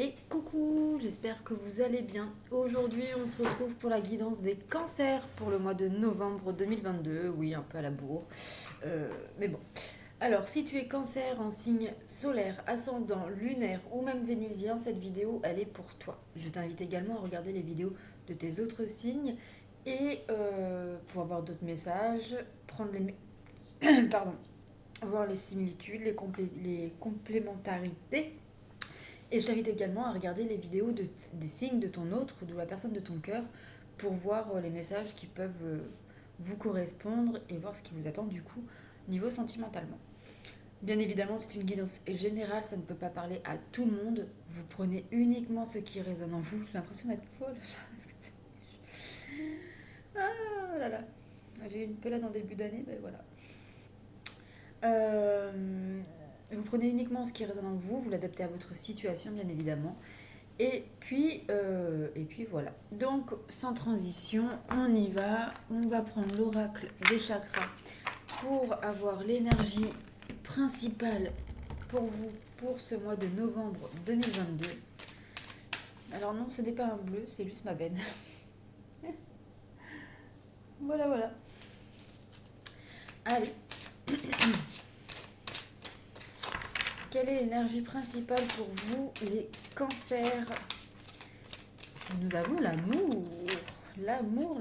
Et coucou, j'espère que vous allez bien. Aujourd'hui, on se retrouve pour la guidance des cancers pour le mois de novembre 2022. Oui, un peu à la bourre. Mais bon. Alors, si tu es cancer en signe solaire, ascendant, lunaire ou même vénusien, cette vidéo, elle est pour toi. Je t'invite également à regarder les vidéos de tes autres signes et pour avoir d'autres messages, prendre pardon, voir les similitudes, les complémentarités. Et je t'invite également à regarder les vidéos des signes de ton autre ou de la personne de ton cœur pour voir les messages qui peuvent vous correspondre et voir ce qui vous attend du coup niveau sentimentalement. Bien évidemment, c'est une guidance générale, ça ne peut pas parler à tout le monde. Vous prenez uniquement ce qui résonne en vous. J'ai l'impression d'être folle. Ah là là, j'ai eu une pelade en début d'année, ben voilà. Vous prenez uniquement ce qui résonne en vous, vous l'adaptez à votre situation bien évidemment. Et puis voilà. Donc sans transition, on y va. On va prendre l'oracle des chakras pour avoir l'énergie principale pour vous pour ce mois de novembre 2022. Alors non, ce n'est pas un bleu, c'est juste ma veine. Voilà. Allez. Quelle est l'énergie principale pour vous, les cancers? Nous avons l'amour. L'amour,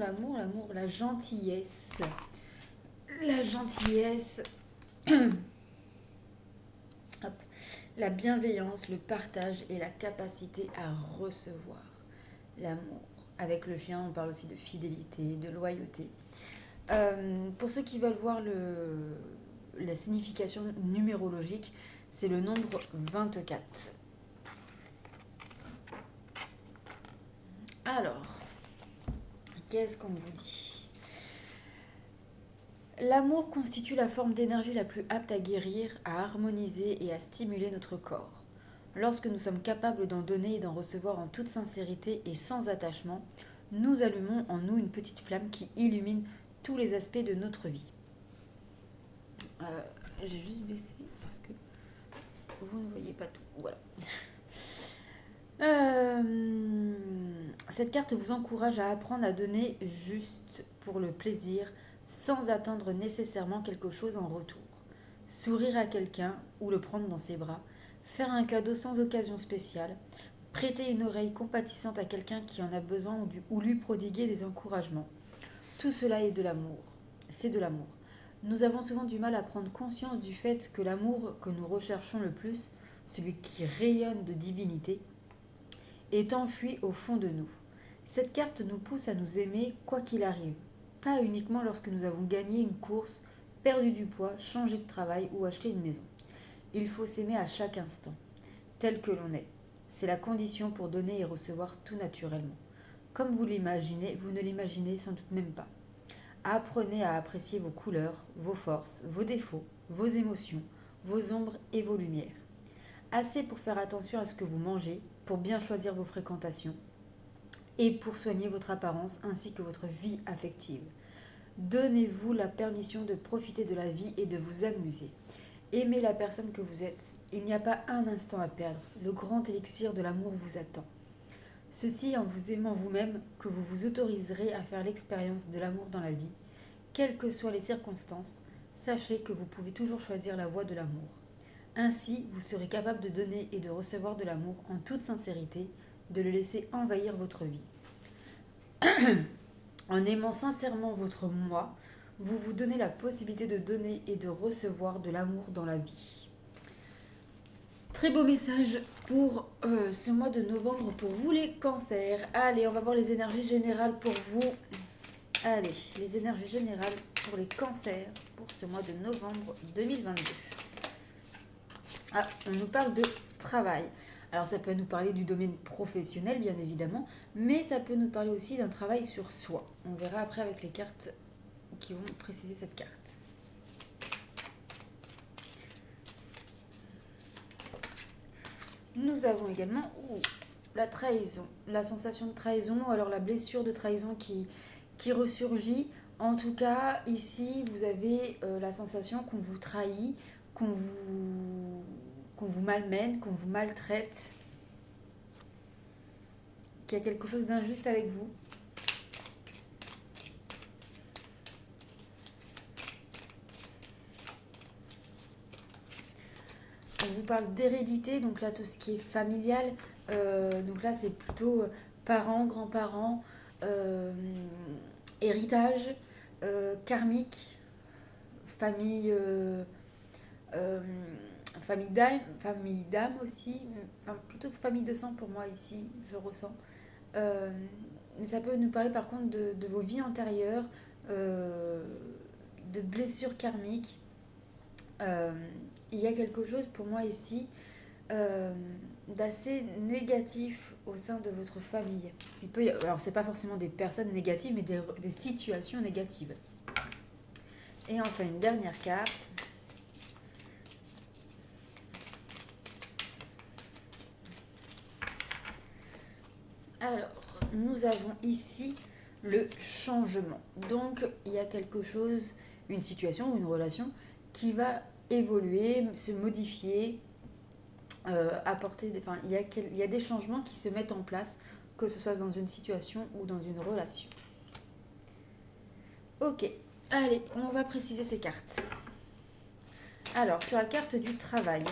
la gentillesse. La gentillesse. Hop. La bienveillance, le partage et la capacité à recevoir. L'amour. Avec le chien, on parle aussi de fidélité, de loyauté. Pour ceux qui veulent voir la signification numérologique, c'est le nombre 24. Alors, qu'est-ce qu'on vous dit? L'amour constitue la forme d'énergie la plus apte à guérir, à harmoniser et à stimuler notre corps. Lorsque nous sommes capables d'en donner et d'en recevoir en toute sincérité et sans attachement, nous allumons en nous une petite flamme qui illumine tous les aspects de notre vie. J'ai juste baissé parce que vous ne voyez pas tout. Voilà. Cette carte vous encourage à apprendre à donner juste pour le plaisir, sans attendre nécessairement quelque chose en retour. Sourire à quelqu'un ou le prendre dans ses bras, faire un cadeau sans occasion spéciale, prêter une oreille compatissante à quelqu'un qui en a besoin ou lui prodiguer des encouragements. Tout cela est de l'amour. C'est de l'amour. Nous avons souvent du mal à prendre conscience du fait que l'amour que nous recherchons le plus, celui qui rayonne de divinité, est enfui au fond de nous. Cette carte nous pousse à nous aimer quoi qu'il arrive, pas uniquement lorsque nous avons gagné une course, perdu du poids, changé de travail ou acheté une maison. Il faut s'aimer à chaque instant, tel que l'on est. C'est la condition pour donner et recevoir tout naturellement. Comme vous l'imaginez, vous ne l'imaginez sans doute même pas. Apprenez à apprécier vos couleurs, vos forces, vos défauts, vos émotions, vos ombres et vos lumières. Assez pour faire attention à ce que vous mangez, pour bien choisir vos fréquentations et pour soigner votre apparence ainsi que votre vie affective. Donnez-vous la permission de profiter de la vie et de vous amuser. Aimez la personne que vous êtes. Il n'y a pas un instant à perdre. Le grand élixir de l'amour vous attend. Ceci en vous aimant vous-même que vous vous autoriserez à faire l'expérience de l'amour dans la vie. Quelles que soient les circonstances, sachez que vous pouvez toujours choisir la voie de l'amour. Ainsi, vous serez capable de donner et de recevoir de l'amour en toute sincérité, de le laisser envahir votre vie. En aimant sincèrement votre moi, vous vous donnez la possibilité de donner et de recevoir de l'amour dans la vie. Très beau message pour ce mois de novembre pour vous les cancers. Allez, on va voir les énergies générales pour vous. Allez, les énergies générales pour les cancers pour ce mois de novembre 2022. Ah, on nous parle de travail. Alors ça peut nous parler du domaine professionnel bien évidemment, mais ça peut nous parler aussi d'un travail sur soi. On verra après avec les cartes qui vont préciser cette carte. Nous avons également la trahison, la sensation de trahison ou alors la blessure de trahison qui ressurgit. En tout cas, ici, vous avez la sensation qu'on vous trahit, qu'on vous malmène, qu'on vous maltraite. qu'il y a quelque chose d'injuste avec vous. On vous parle d'hérédité, donc là tout ce qui est familial, donc là c'est plutôt parents, grands-parents, euh, héritage, karmique, famille, euh, famille d'âme aussi, enfin plutôt famille de sang pour moi ici, je ressens. Euh, mais ça peut nous parler par contre de vos vies antérieures, euh, de blessures karmiques. Euh, il y a quelque chose pour moi ici euh, d'assez négatif au sein de votre famille. Alors c'est pas forcément des personnes négatives, mais des situations négatives. Et enfin une dernière carte. Alors, nous avons ici le changement. Donc, il y a quelque chose, une situation ou une relation qui va évoluer, se modifier, enfin, il y a des changements qui se mettent en place, que ce soit dans une situation ou dans une relation. Ok, allez, on va préciser ces cartes. Alors, sur la carte du travail,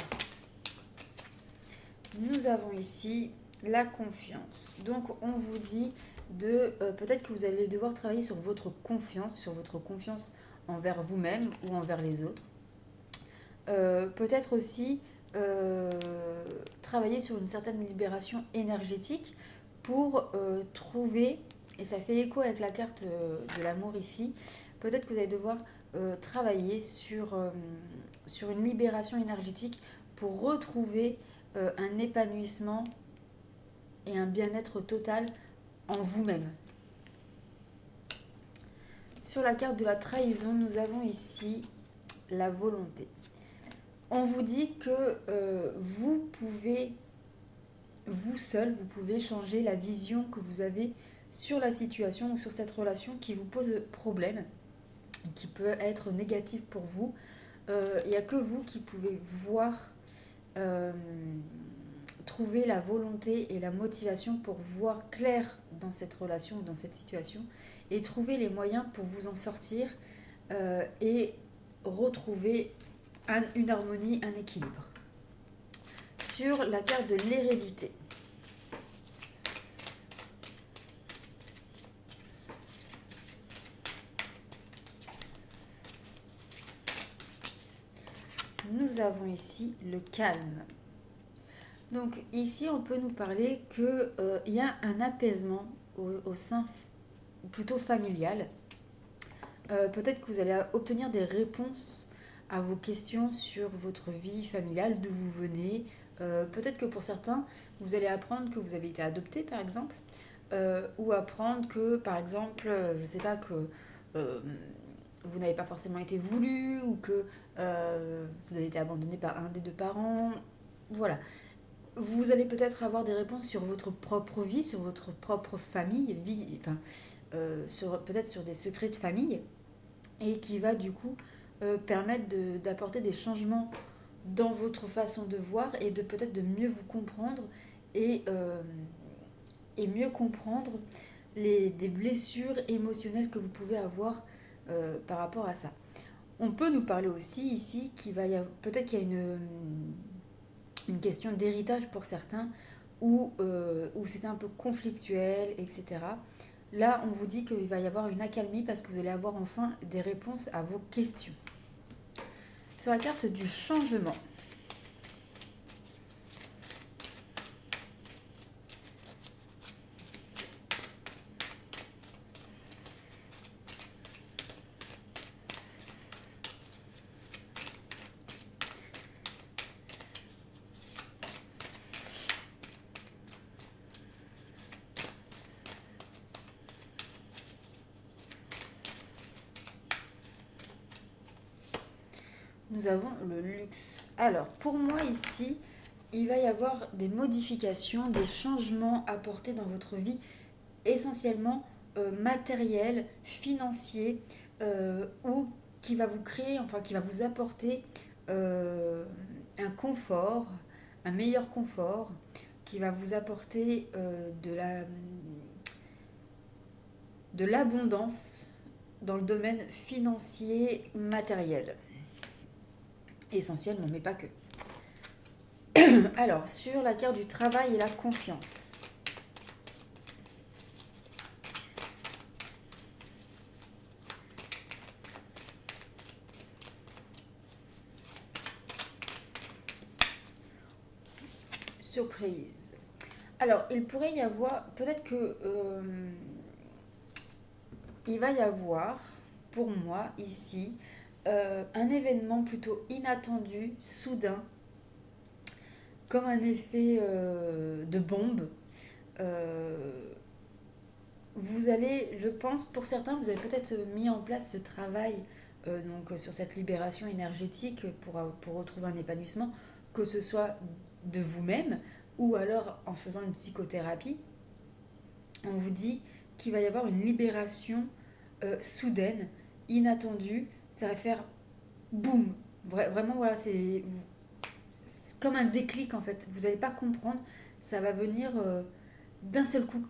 nous avons ici la confiance. Donc, on vous dit peut-être que vous allez devoir travailler sur votre confiance envers vous-même ou envers les autres. Peut-être aussi travailler sur une certaine libération énergétique pour trouver, et ça fait écho avec la carte de l'amour ici, peut-être que vous allez devoir travailler sur une libération énergétique pour retrouver un épanouissement et un bien-être total en vous-même. Sur la carte de la trahison, nous avons ici la volonté. On vous dit que vous pouvez, vous seul, vous pouvez changer la vision que vous avez sur la situation ou sur cette relation qui vous pose problème, qui peut être négative pour vous. Il n'y a que vous qui pouvez voir, trouver la volonté et la motivation pour voir clair dans cette relation ou dans cette situation et trouver les moyens pour vous en sortir et retrouver une harmonie, un équilibre. Sur la carte de l'hérédité, nous avons ici le calme. Donc ici, on peut nous parler qu'il y a un apaisement au sein plutôt familial. Peut-être que vous allez obtenir des réponses à vos questions sur votre vie familiale, d'où vous venez. Peut-être que pour certains, vous allez apprendre que vous avez été adopté, par exemple, ou apprendre que, par exemple, je ne sais pas, que vous n'avez pas forcément été voulu, ou que vous avez été abandonné par un des deux parents. Voilà. Vous allez peut-être avoir des réponses sur votre propre vie, sur votre propre famille, enfin, peut-être sur des secrets de famille, et qui va du coup permettre d'apporter des changements dans votre façon de voir et de peut-être de mieux vous comprendre et, euh, et mieux comprendre des blessures émotionnelles que vous pouvez avoir par rapport à ça. On peut nous parler aussi ici peut-être qu'il y a une question d'héritage pour certains où c'est un peu conflictuel, etc. Là, on vous dit qu'il va y avoir une accalmie parce que vous allez avoir enfin des réponses à vos questions. Sur la carte du changement, nous avons le luxe. Alors, pour moi ici, il va y avoir des modifications, des changements apportés dans votre vie, essentiellement matériels, financiers, ou qui va vous créer, enfin qui va vous apporter un confort, un meilleur confort, qui va vous apporter de l'abondance dans le domaine financier, matériel. Essentiellement, mais pas que. Alors, sur la carte du travail et la confiance. Surprise. Alors, il pourrait y avoir, peut-être que il va y avoir, pour moi, ici, un événement plutôt inattendu, soudain, comme un effet de bombe. Euh, Vous allez, je pense, pour certains, vous avez peut-être mis en place ce travail sur cette libération énergétique pour retrouver un épanouissement, que ce soit de vous-même ou alors en faisant une psychothérapie. On vous dit qu'il va y avoir une libération soudaine, inattendue. Ça va faire boum. Vraiment, voilà, c'est comme un déclic en fait. Vous n'allez pas comprendre. Ça va venir d'un seul coup,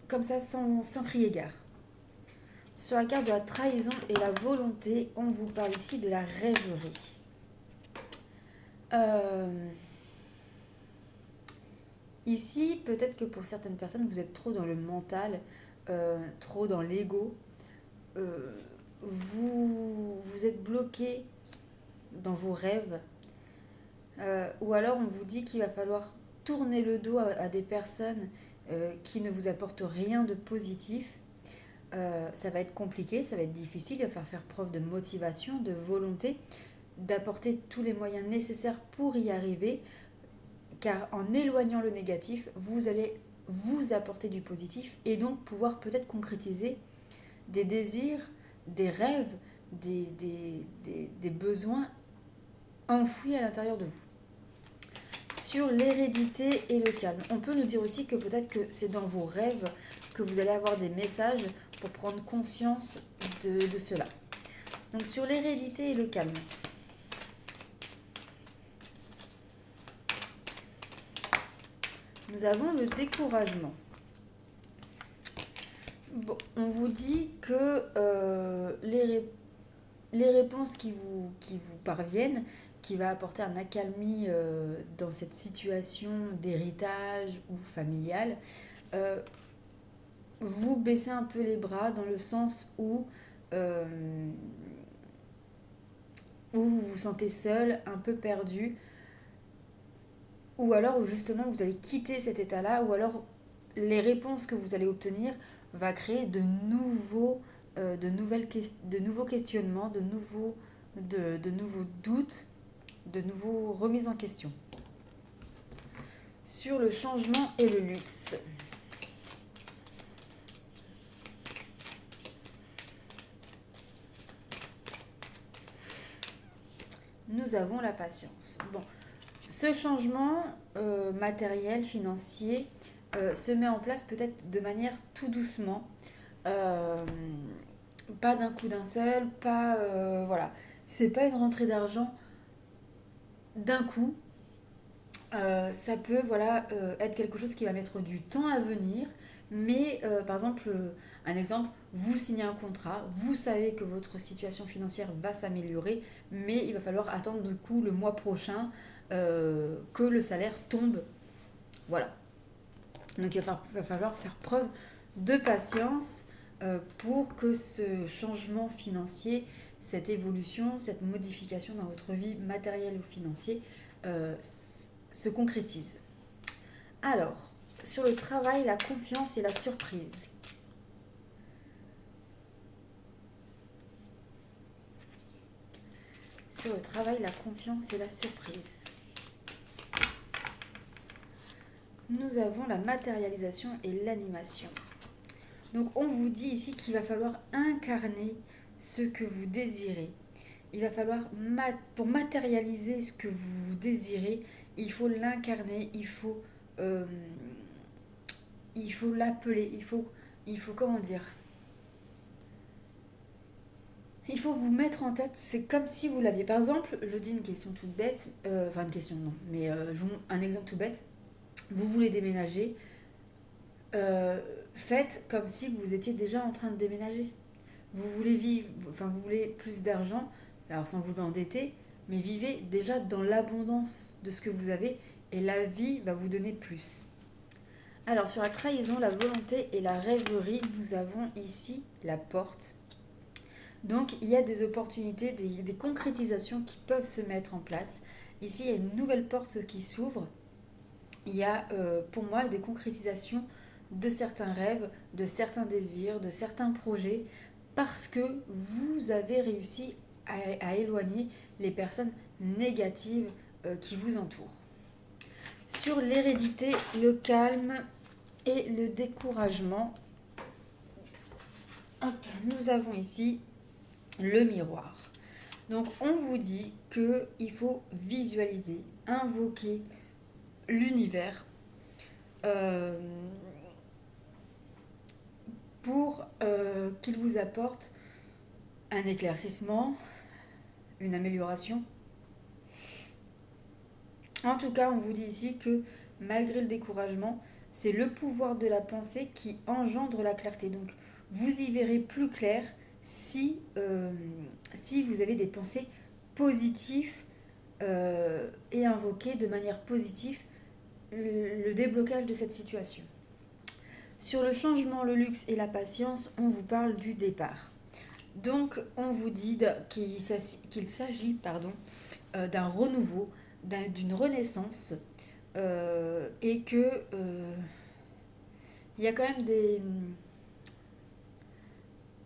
comme ça, sans crier gare. Sur la carte de la trahison et la volonté, on vous parle ici de la rêverie. Euh, Ici, peut-être que pour certaines personnes, vous êtes trop dans le mental, trop dans l'ego. Euh, vous êtes bloqué dans vos rêves. Ou alors, on vous dit qu'il va falloir tourner le dos à des personnes qui ne vous apportent rien de positif. Ça va être compliqué, ça va être difficile, il va falloir faire preuve de motivation, de volonté, d'apporter tous les moyens nécessaires pour y arriver, car en éloignant le négatif, vous allez vous apporter du positif et donc pouvoir peut-être concrétiser des désirs, des rêves, des besoins enfouis à l'intérieur de vous. Sur l'hérédité et le calme, on peut nous dire aussi que peut-être que c'est dans vos rêves que vous allez avoir des messages pour prendre conscience de cela. Donc sur l'hérédité et le calme. Nous avons le découragement. Bon, on vous dit que les réponses qui vous parviennent, qui va apporter un accalmie dans cette situation d'héritage ou familiale, euh, vous baissez un peu les bras dans le sens euh, où vous vous sentez seul, un peu perdu, ou alors justement vous allez quitter cet état-là, ou alors les réponses que vous allez obtenir va créer de nouveaux questionnements, de nouveaux doutes, de nouveaux remises en question. Sur le changement et le luxe. Nous avons la patience. Bon, ce changement matériel, financier, se met en place peut-être de manière tout doucement. Euh, Pas d'un coup d'un seul, pas... voilà. C'est pas une rentrée d'argent d'un coup. Ça peut voilà, être quelque chose qui va mettre du temps à venir, mais par exemple, un exemple, vous signez un contrat, vous savez que votre situation financière va s'améliorer, mais il va falloir attendre du coup le mois prochain que le salaire tombe. Voilà. Donc va falloir faire preuve de patience pour que ce changement financier, cette évolution, cette modification dans votre vie matérielle ou financière se concrétise. Alors, sur le travail, la confiance et la surprise. Sur le travail, la confiance et la surprise. Nous avons la matérialisation et l'animation. Donc on vous dit ici qu'il va falloir incarner ce que vous désirez. Il va falloir, pour matérialiser ce que vous désirez, il faut l'incarner, il faut l'appeler, il faut comment dire. Il faut vous mettre en tête, c'est comme si vous l'aviez. Par exemple, je dis une question toute bête, enfin une question non, mais un exemple tout bête. vous voulez déménager, faites comme si vous étiez déjà en train de déménager. Vous voulez vivre, enfin vous voulez plus d'argent, alors sans vous endetter, mais vivez déjà dans l'abondance de ce que vous avez et la vie va vous donner plus. Alors sur la trahison, la volonté et la rêverie, nous avons ici la porte. Donc il y a des opportunités, des concrétisations qui peuvent se mettre en place. Ici il y a une nouvelle porte qui s'ouvre. Il y a pour moi des concrétisations de certains rêves, de certains désirs, de certains projets, parce que vous avez réussi à éloigner les personnes négatives qui vous entourent. Sur l'hérédité, le calme et le découragement, hop, nous avons ici le miroir. Donc on vous dit qu'il faut visualiser, invoquer l'univers pour qu'il vous apporte un éclaircissement, une amélioration. En tout cas, on vous dit ici que malgré le découragement, c'est le pouvoir de la pensée qui engendre la clarté. Donc, vous y verrez plus clair si vous avez des pensées positives et invoquer de manière positive le déblocage de cette situation. Sur le changement, le luxe et la patience, on vous parle du départ. Donc, on vous dit qu'il s'agit d'un renouveau, d'une renaissance, et que il y a quand même des...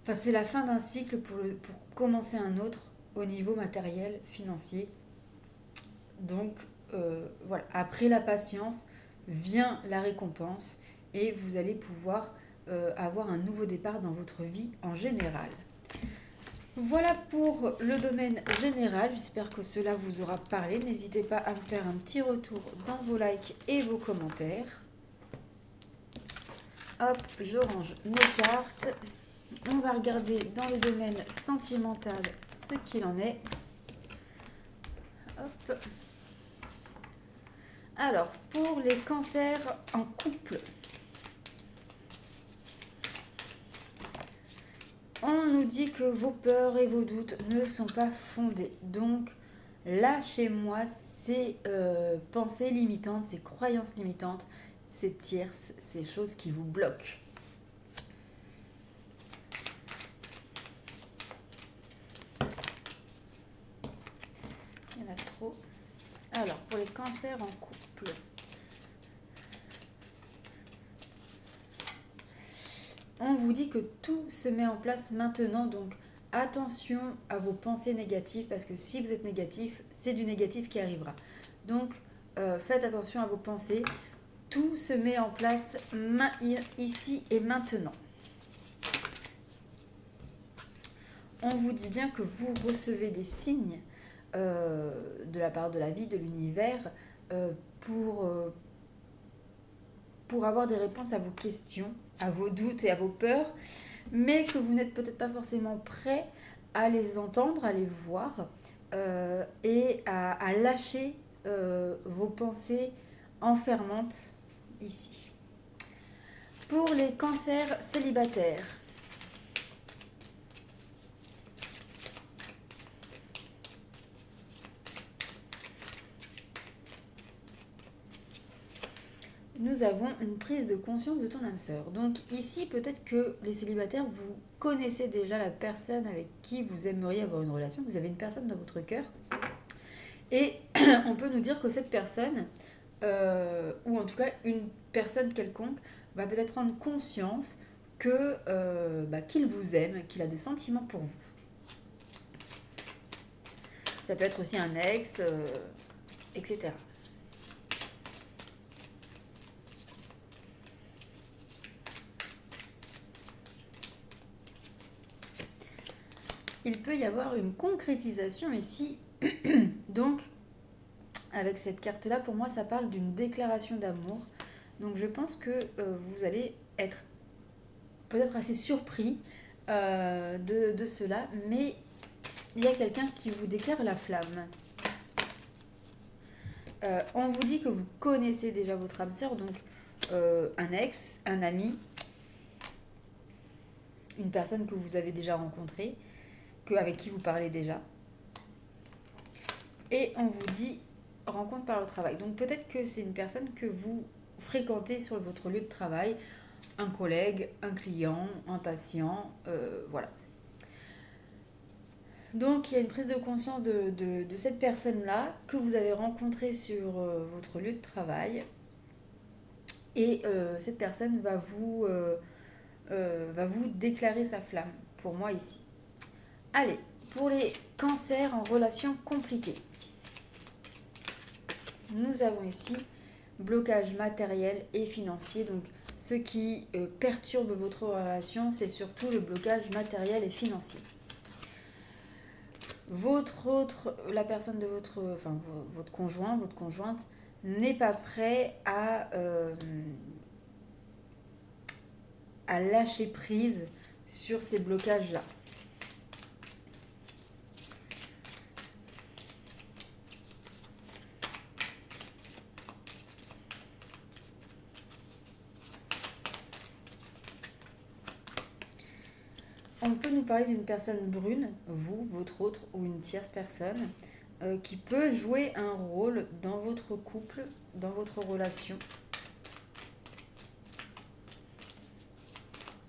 Enfin, c'est la fin d'un cycle pour commencer un autre au niveau matériel, financier. Donc, voilà, après la patience vient la récompense et vous allez pouvoir avoir un nouveau départ dans votre vie en général. Voilà pour le domaine général, j'espère que cela vous aura parlé. N'hésitez pas à me faire un petit retour dans vos likes et vos commentaires. Hop, je range mes cartes. On va regarder dans le domaine sentimental ce qu'il en est. Hop. Alors, pour les cancers en couple, on nous dit que vos peurs et vos doutes ne sont pas fondés. Donc, lâchez-moi ces pensées limitantes, ces croyances limitantes, ces tierces, ces choses qui vous bloquent. Il y en a trop. Alors, pour les cancers en couple, on vous dit que tout se met en place maintenant, donc attention à vos pensées négatives, parce que si vous êtes négatif, c'est du négatif qui arrivera. Donc, faites attention à vos pensées. Tout se met en place ici et maintenant. On vous dit bien que vous recevez des signes de la part de la vie, de l'univers, pour avoir des réponses à vos questions, à vos doutes et à vos peurs, mais que vous n'êtes peut-être pas forcément prêt à les entendre, à les voir, et à lâcher vos pensées enfermantes ici. Pour les cancers célibataires, nous avons une prise de conscience de ton âme sœur. Donc ici, peut-être que les célibataires, vous connaissez déjà la personne avec qui vous aimeriez avoir une relation. Vous avez une personne dans votre cœur. Et on peut nous dire que cette personne, ou en tout cas une personne quelconque, va peut-être prendre conscience qu'il vous aime, qu'il a des sentiments pour vous. Ça peut être aussi un ex, etc. Il peut y avoir une concrétisation ici. Donc, avec cette carte-là, pour moi, ça parle d'une déclaration d'amour. Donc, je pense que vous allez être peut-être assez surpris de cela. Mais il y a quelqu'un qui vous déclare la flamme. On vous dit que vous connaissez déjà votre âme sœur, donc un ex, un ami, une personne que vous avez déjà rencontrée, avec qui vous parlez déjà. Et on vous dit rencontre par le travail. Donc peut-être que c'est une personne que vous fréquentez sur votre lieu de travail, un collègue, un client, un patient, voilà. Donc il y a une prise de conscience de cette personne-là que vous avez rencontrée sur votre lieu de travail. Et cette personne va vous déclarer sa flamme, pour moi ici. Allez, pour les cancers en relation compliquée. Nous avons ici blocage matériel et financier. Donc ce qui perturbe votre relation, c'est surtout le blocage matériel et financier. La personne de votre conjoint, votre conjointe, n'est pas prêt à lâcher prise sur ces blocages-là. On peut nous parler d'une personne brune, vous, votre autre ou une tierce personne, qui peut jouer un rôle dans votre couple, dans votre relation,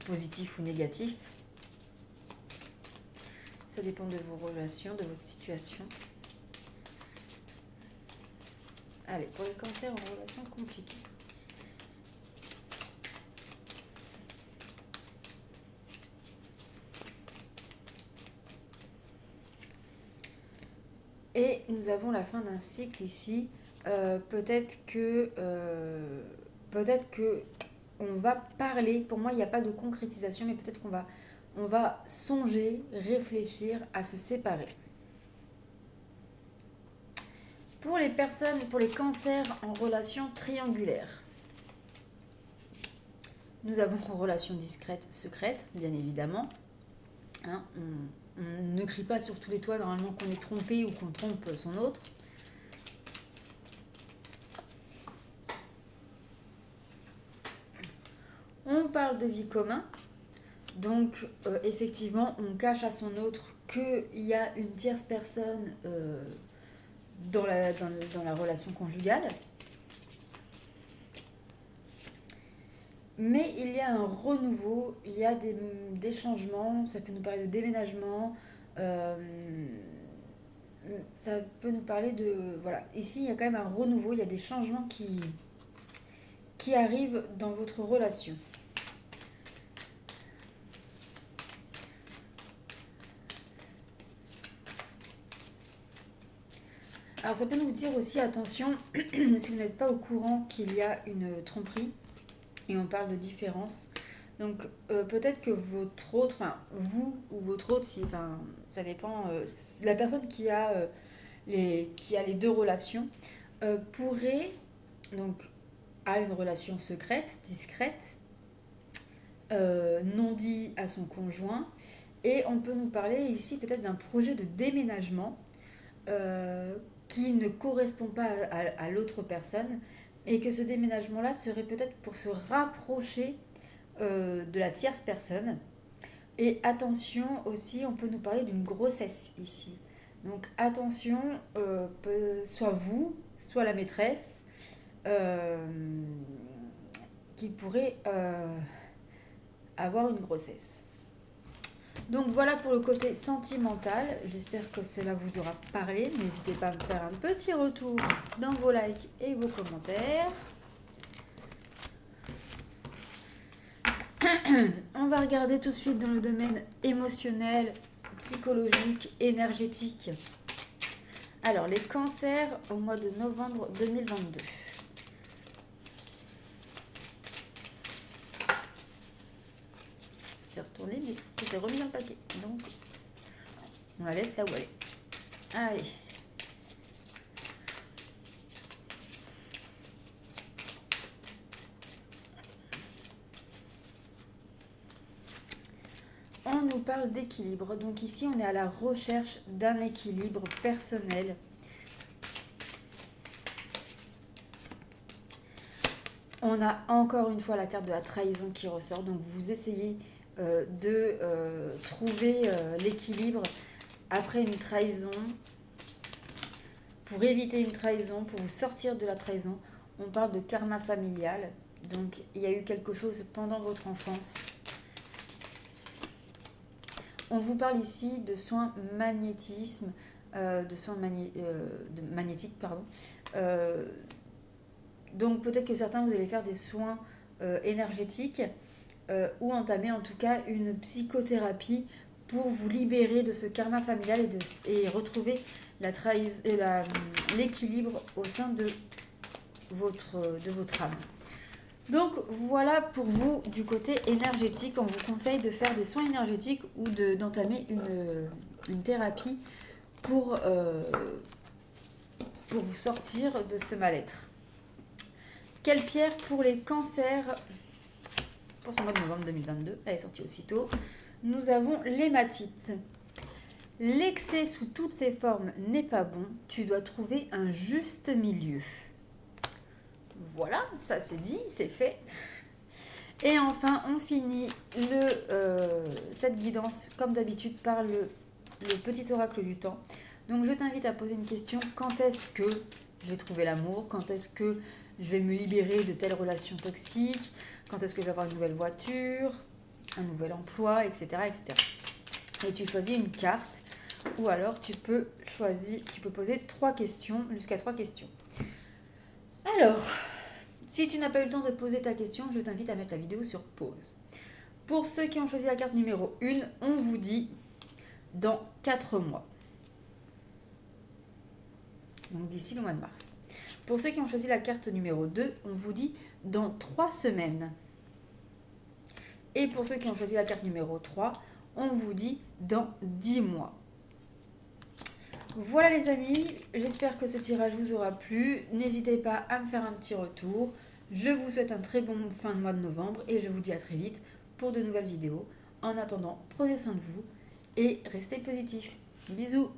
positif ou négatif. Ça dépend de vos relations, de votre situation. Allez, pour les cancers en relation compliquée. Et nous avons la fin d'un cycle ici. Peut-être que on va parler. Pour moi, il n'y a pas de concrétisation, mais peut-être on va songer, réfléchir à se séparer. Pour les personnes, pour les cancers en relation triangulaire, nous avons en relation discrète, secrète, bien évidemment. Hein, on ne crie pas sur tous les toits normalement qu'on est trompé ou qu'on trompe son autre. On parle de vie commune. Donc effectivement, on cache à son autre qu'il y a une tierce personne dans la relation conjugale. Mais il y a un renouveau, il y a des changements, ça peut nous parler de déménagement, ça peut nous parler de... Voilà, ici il y a quand même un renouveau, il y a des changements qui arrivent dans votre relation. Alors ça peut nous dire aussi, attention, si vous n'êtes pas au courant qu'il y a une tromperie, et on parle de différence. Donc peut-être que votre autre, enfin vous ou votre autre, ça dépend, la personne qui a les deux relations, pourrait, donc a une relation secrète, discrète, non dit à son conjoint, et on peut nous parler ici peut-être d'un projet de déménagement qui ne correspond pas à l'autre personne, et que ce déménagement-là serait peut-être pour se rapprocher de la tierce personne. Et attention aussi, on peut nous parler d'une grossesse ici. Donc attention, soit vous, soit la maîtresse, qui pourrait avoir une grossesse. Donc voilà pour le côté sentimental. J'espère que cela vous aura parlé. N'hésitez pas à me faire un petit retour dans vos likes et vos commentaires. On va regarder tout de suite dans le domaine émotionnel, psychologique, énergétique. Alors, les cancers au mois de novembre 2022. C'est retourné, mais c'est remis dans le paquet. Donc, on la laisse là où elle est. Allez. On nous parle d'équilibre. Donc ici, on est à la recherche d'un équilibre personnel. on a encore une fois la carte de la trahison qui ressort. Donc vous essayez de trouver l'équilibre après une trahison. Pour éviter une trahison, pour vous sortir de la trahison, on parle de karma familial. Donc il y a eu quelque chose pendant votre enfance. On vous parle ici de soins magnétisme, magnétiques, pardon. Donc peut-être que certains vous allez faire des soins énergétiques ou entamer en tout cas une psychothérapie pour vous libérer de ce karma familial et retrouver l'équilibre au sein de votre âme. Donc voilà pour vous du côté énergétique. On vous conseille de faire des soins énergétiques ou d'entamer une thérapie pour vous sortir de ce mal-être. Quelle pierre pour les cancers pour ce mois de novembre 2022? Elle est sortie aussitôt. Nous avons l'hématite. L'excès sous toutes ses formes n'est pas bon. Tu dois trouver un juste milieu. Voilà, ça c'est dit, c'est fait. Et enfin, on finit cette guidance, comme d'habitude, par le petit oracle du temps. Donc je t'invite à poser une question. Quand est-ce que je vais trouver l'amour? Quand est-ce que je vais me libérer de telles relations toxiques? Quand est-ce que je vais avoir une nouvelle voiture, un nouvel emploi, etc., etc. Et tu choisis une carte, ou alors tu peux poser 3 questions, jusqu'à 3 questions. Alors, si tu n'as pas eu le temps de poser ta question, je t'invite à mettre la vidéo sur pause. Pour ceux qui ont choisi la carte numéro 1, on vous dit dans 4 mois. Donc d'ici le mois de mars. Pour ceux qui ont choisi la carte numéro 2, on vous dit dans 3 semaines. Et pour ceux qui ont choisi la carte numéro 3, on vous dit dans 10 mois. Voilà les amis, j'espère que ce tirage vous aura plu. N'hésitez pas à me faire un petit retour. Je vous souhaite un très bon fin de mois de novembre et je vous dis à très vite pour de nouvelles vidéos. En attendant, prenez soin de vous et restez positifs. Bisous!